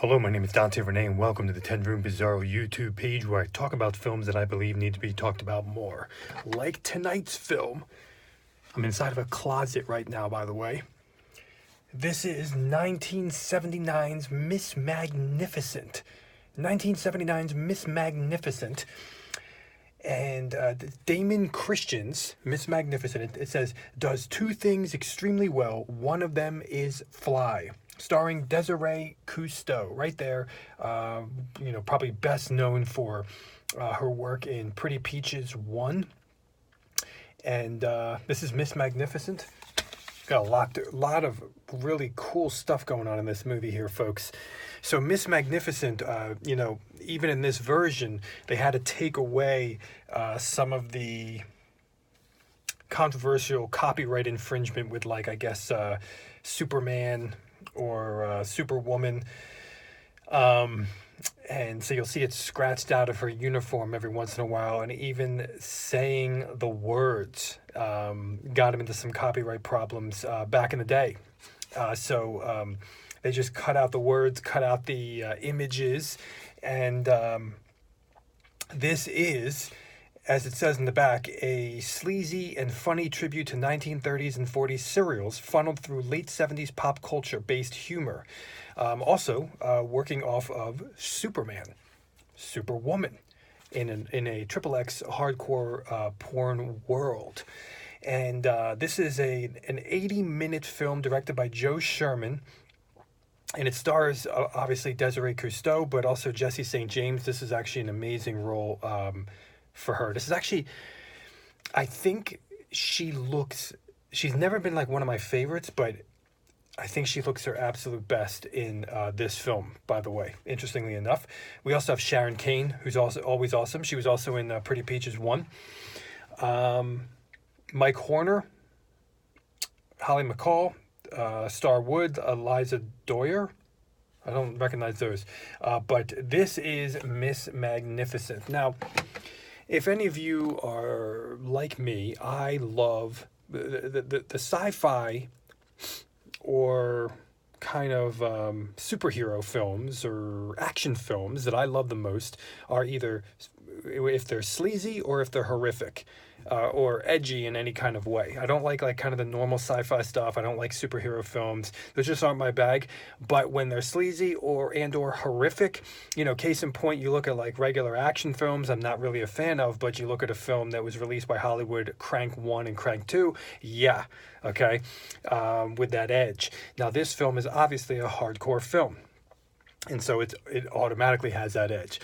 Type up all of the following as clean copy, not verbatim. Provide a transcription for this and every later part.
Hello, my name is Dante Renee, and welcome to the 10 Room Bizarro YouTube page where I talk about films that I believe need to be talked about more. Like tonight's film. I'm inside of a closet right now, by the way. This is 1979's Miss Magnificent. 1979's Miss Magnificent. And Damon Christian's Miss Magnificent, it says, does two things extremely well. One of them is fly. Starring Desiree Cousteau, right there. Probably best known for her work in Pretty Peaches 1. And this is Miss Magnificent. Got a lot of really cool stuff going on in this movie here, folks. So Miss Magnificent, even in this version, they had to take away some of the controversial copyright infringement with, Superman or Superwoman. And so you'll see it scratched out of her uniform every once in a while, and even saying the words got him into some copyright problems back in the day. So they just cut out the words, cut out the images, and this is, as it says in the back, a sleazy and funny tribute to 1930s and 40s serials funneled through late 70s pop culture-based humor. Also, working off of Superman, Superwoman, in a XXX hardcore porn world. And this is an 80-minute film directed by Joe Sherman. And it stars, obviously, Desiree Cousteau, but also Jesse St. James. This is actually an amazing role for her. This is actually, I think she's never been like one of my favorites, but I think she looks her absolute best in this film, by the way, interestingly enough. We also have Sharon Kane, who's also always awesome. She was also in Pretty Peaches 1. Mike Horner, Holly McCall, Star Wood, Eliza Doyer. I don't recognize those. But this is Miss Magnificent. Now, if any of you are like me, I love the sci-fi or kind of superhero films or action films that I love the most are either if they're sleazy or if they're horrific. Or edgy in any kind of way. I don't like kind of the normal sci-fi stuff. I don't like superhero films. Those just aren't my bag. But when they're sleazy or horrific, case in point, you look at like regular action films I'm not really a fan of, but you look at a film that was released by Hollywood, Crank 1 and Crank 2, yeah, okay, with that edge. Now this film is obviously a hardcore film, and so it automatically has that edge.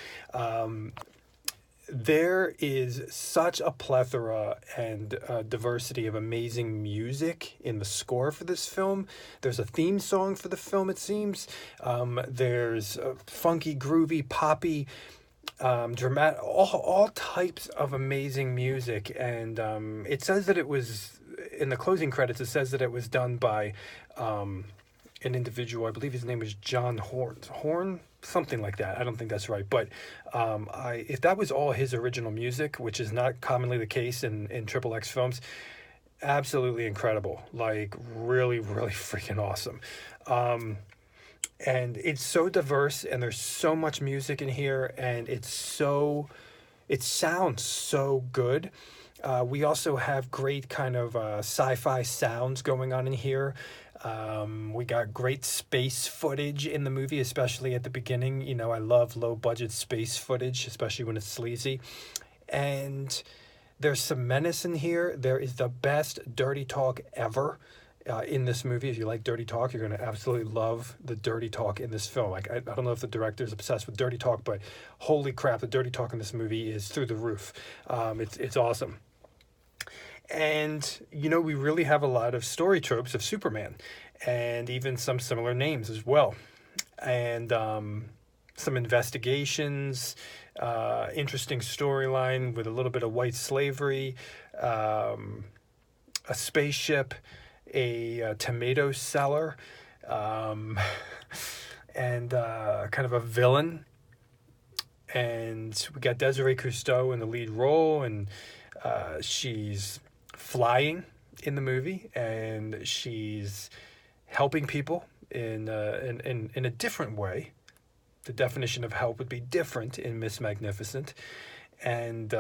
There is such a plethora and diversity of amazing music in the score for this film. There's a theme song for the film, it seems. There's funky, groovy, poppy, dramatic, all types of amazing music. And it says that it was, in the closing credits, it says that it was done by an individual. I believe his name is John Horn? Something like that. I don't think that's right. But if that was all his original music, which is not commonly the case in XXX films, absolutely incredible. Like, really, really freaking awesome. And it's so diverse, and there's so much music in here, and it sounds so good. We also have great kind of sci-fi sounds going on in here. We got great space footage in the movie, especially at the beginning. I love low budget space footage, especially when it's sleazy. And there's some menace in here. There is the best dirty talk ever in this movie. If you like dirty talk, you're going to absolutely love the dirty talk in this film. Like, I don't know if the director's obsessed with dirty talk, but holy crap, the dirty talk in this movie is through the roof. It's awesome. And, we really have a lot of story tropes of Superman, and even some similar names as well. And some investigations, interesting storyline with a little bit of white slavery, a spaceship, a tomato seller, and kind of a villain. And we got Desiree Cousteau in the lead role, and she's flying in the movie, and she's helping people in a different way the definition of help would be different in Miss Magnificent. And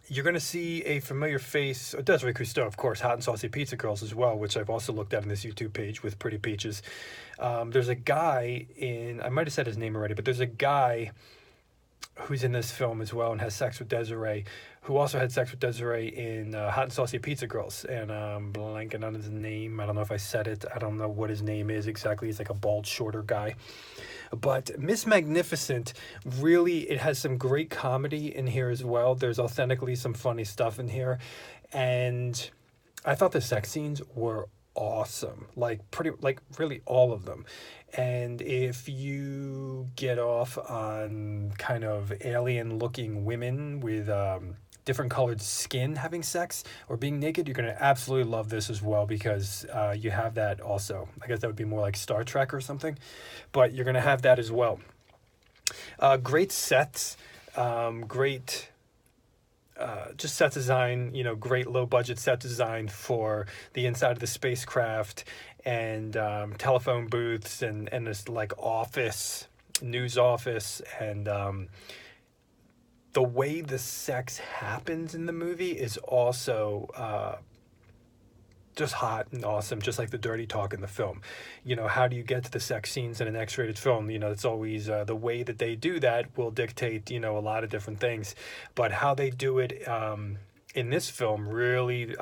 you're going to see a familiar face, Desiree Cousteau, of course, Hot and Saucy Pizza Girls as well, which I've also looked at in this YouTube page with Pretty Peaches. There's a guy I might have said his name already, but there's a guy who's in this film as well and has sex with Desiree, who also had sex with Desiree in Hot and Saucy Pizza Girls. And I'm blanking on his name. I don't know if I said it. I don't know what his name is exactly. He's like a bald, shorter guy. But Miss Magnificent, really, it has some great comedy in here as well. There's authentically some funny stuff in here. And I thought the sex scenes were awesome, like really all of them. And if you get off on kind of alien looking women with different colored skin having sex or being naked, you're going to absolutely love this as well, because you have that also. I guess that would be more like Star Trek or something, but you're going to have that as well. Great sets, great just set design, great low budget set design for the inside of the spacecraft, and telephone booths and this like news office, and the way the sex happens in the movie is also just hot and awesome, just like the dirty talk in the film. How do you get to the sex scenes in an X-rated film? It's always the way that they do that will dictate, a lot of different things. But how they do it in this film really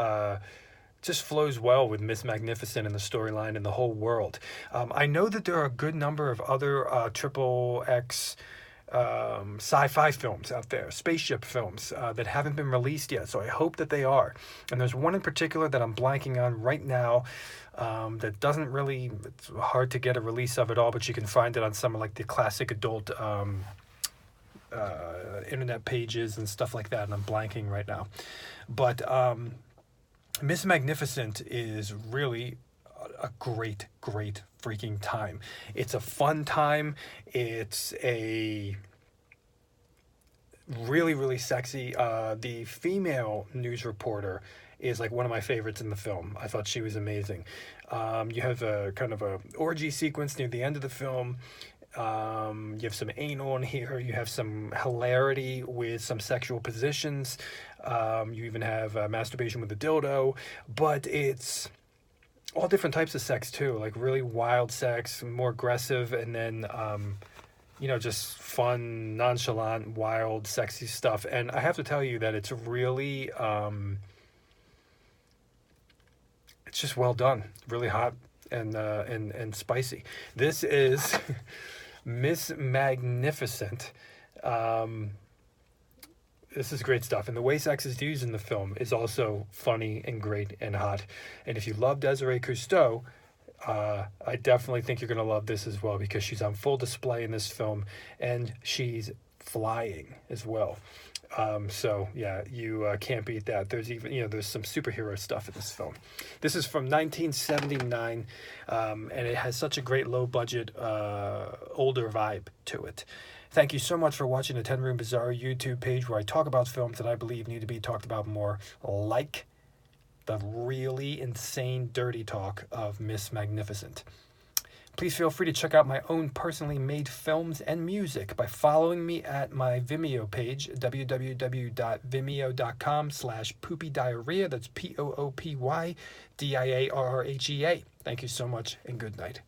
just flows well with Miss Magnificent and the storyline and the whole world. I know that there are a good number of other triple X sci-fi films out there, spaceship films that haven't been released yet, so I hope that they are. And there's one in particular that I'm blanking on right now that doesn't really, it's hard to get a release of it all, but you can find it on some of like the classic adult internet pages and stuff like that, and I'm blanking right now. But Miss Magnificent is really a great freaking time. It's a fun time. It's a really sexy. The female news reporter is like one of my favorites in the film. I thought she was amazing. You have a kind of a orgy sequence near the end of the film. You have some anal in here. You have some hilarity with some sexual positions. You even have masturbation with a dildo, but it's all different types of sex too, like really wild sex, more aggressive, and then just fun, nonchalant, wild, sexy stuff. And I have to tell you that it's really it's just well done, really hot and spicy. This is Miss Magnificent. This is great stuff. And the way sex is used in the film is also funny and great and hot. And if you love Desiree Cousteau, I definitely think you're going to love this as well, because she's on full display in this film, and she's flying as well. So yeah, you can't beat that. There's even, there's some superhero stuff in this film. This is from 1979, and it has such a great low budget, older vibe to it. Thank you so much for watching the 10 Room Bizarre YouTube page, where I talk about films that I believe need to be talked about more, like the really insane dirty talk of Miss Magnificent. Please feel free to check out my own personally made films and music by following me at my Vimeo page, www.vimeo.com/poopydiarrhea. That's POOPYDIARRHEA. Thank you so much, and good night.